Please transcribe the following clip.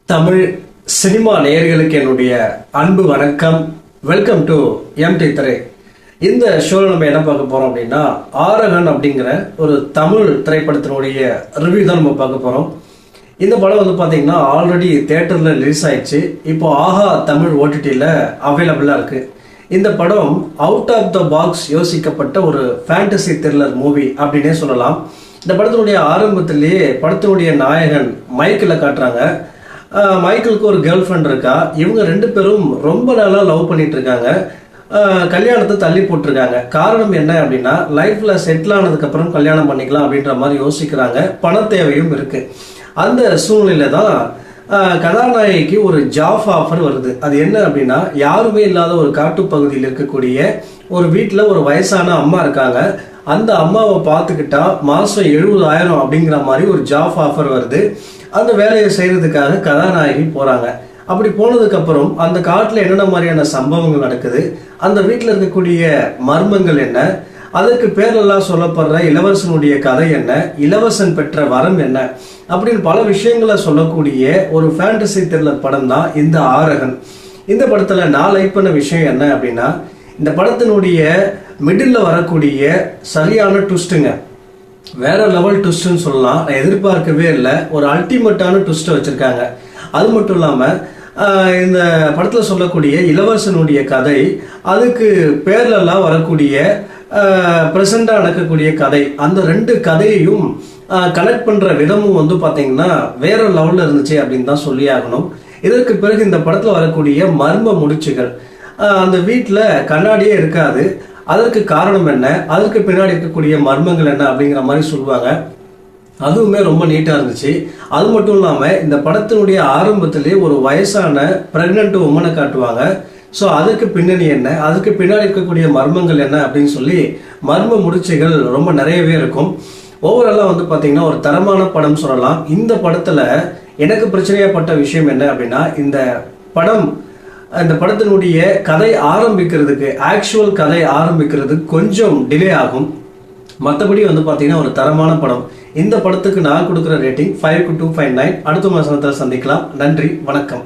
Tamil cinema நேயர்களுக்கு என்னுடைய அன்பு வணக்கம். வெல்கம் டு எம்டி திரை. இந்த ஷோவில் நம்ம என்ன பார்க்க போகிறோம் அப்படின்னா, ஆரகன் அப்படிங்கிற ஒரு தமிழ் திரைப்படத்தினுடைய ரிவ்யூ தான் நம்ம பார்க்க போகிறோம். இந்த படம் வந்து பார்த்தீங்கன்னா ஆல்ரெடி தேட்டரில் ரிலீஸ் ஆயிடுச்சு. இப்போ ஆஹா தமிழ் ஓடிடியில் அவைலபிளாக இருக்குது. இந்த படம் அவுட் ஆஃப் த பாக்ஸ் யோசிக்கப்பட்ட ஒரு ஃபேண்டசி த்ரில்லர் மூவி அப்படின்னே சொல்லலாம். இந்த படத்தினுடைய ஆரம்பத்திலேயே படத்தினுடைய நாயகன் மைக்கில் காட்டுறாங்க. மைக்கிளுக்கு ஒரு கேர்ள் ஃப்ரெண்ட் இருக்கா. இவங்க ரெண்டு பேரும் ரொம்ப நாளாக லவ் பண்ணிட்டு இருக்காங்க. கல்யாணத்தை தள்ளி போட்டிருக்காங்க. காரணம் என்ன அப்படின்னா, லைஃப்ல செட்டில் ஆனதுக்கப்புறம் கல்யாணம் பண்ணிக்கலாம் அப்படின்ற மாதிரி யோசிக்கிறாங்க. பண தேவையும் இருக்கு. அந்த சூழ்நிலை தான் கதாநாயகிக்கு ஒரு ஜாப் ஆஃபர் வருது. அது என்ன அப்படின்னா, யாருமே இல்லாத ஒரு காட்டுப்பகுதியில் இருக்கக்கூடிய ஒரு வீட்டில் ஒரு வயசான அம்மா இருக்காங்க. அந்த அம்மாவை பார்த்துக்கிட்டா மாதம் 70,000 அப்படிங்கிற மாதிரி ஒரு ஜாப் ஆஃபர் வருது. அந்த வேலையை செய்யறதுக்காக கதாநாயகி போறாங்க. அப்படி போனதுக்கப்புறம் அந்த காட்டில் என்னென்ன மாதிரியான சம்பவங்கள் நடக்குது, அந்த வீட்டில் இருக்கக்கூடிய மர்மங்கள் என்ன, அதற்கு பேரெல்லாம் சொல்லப்படுற இளவரசனுடைய கதை என்ன, இளவரசன் பெற்ற வரம் என்ன அப்படின்னு பல விஷயங்களை சொல்லக்கூடிய ஒரு ஃபேண்டசி த்ரில்லர் படம் தான் இந்த ஆரகன். இந்த படத்தில் நான் லைக் பண்ண விஷயம் என்ன அப்படின்னா, இந்த படத்தினுடைய மிடில் வரக்கூடிய சரியான ட்விஸ்ட்டுங்க. வேற லெவல் ட்விஸ்ட்னு சொல்லலாம். நான் எதிர்பார்க்கவே இல்லை. ஒரு அல்டிமேட்டான ட்விஸ்ட்டை வச்சுருக்காங்க. அது மட்டும் இல்லாமல் இந்த படத்தில் சொல்லக்கூடிய இளவரசனுடைய கதை, அதுக்கு பேர்லெல்லாம் வரக்கூடிய ப்ரெசண்டாக நடக்கக்கூடிய கதை, அந்த ரெண்டு கதையையும் கனெக்ட் பண்ணுற விதமும் வந்து பார்த்தீங்கன்னா வேற லெவலில் இருந்துச்சு அப்படின்னு தான் சொல்லி ஆகணும். இதற்கு பிறகு இந்த படத்தில் வரக்கூடிய மர்ம முடிச்சுகள், அந்த வீட்டில் கண்ணாடியே இருக்காது. அதற்கு காரணம் என்ன, அதற்கு பின்னாடி இருக்கக்கூடிய மர்மங்கள் என்ன அப்படிங்கிற மாதிரி சொல்லுவாங்க. அதுவுமே ரொம்ப நீட்டாக இருந்துச்சு. அது மட்டும் இல்லாமல் இந்த படத்தினுடைய ஆரம்பத்திலேயே ஒரு வயசான பிரெக்னென்ட் உமனை காட்டுவாங்க. ஸோ அதுக்கு பின்னணி என்ன, அதுக்கு பின்னாடி இருக்கக்கூடிய மர்மங்கள் என்ன அப்படின்னு சொல்லி மர்ம முடிச்சுகள் ரொம்ப நிறையவே இருக்கும். ஓவராலாக வந்து பார்த்தீங்கன்னா ஒரு தரமான படம் சொல்லலாம். இந்த படத்தில் எனக்கு பிரச்சனையாப்பட்ட விஷயம் என்ன அப்படின்னா, இந்த படத்தினுடைய கதை ஆரம்பிக்கிறதுக்கு, ஆக்சுவல் கதை ஆரம்பிக்கிறதுக்கு கொஞ்சம் டிலே ஆகும். மற்றபடி வந்து பார்த்தீங்கன்னா ஒரு தரமான படம். இந்த படத்துக்கு நான் கொடுக்குற ரேட்டிங் 5 to 5.9. அடுத்த மாதத்தில் சந்திக்கலாம். நன்றி, வணக்கம்.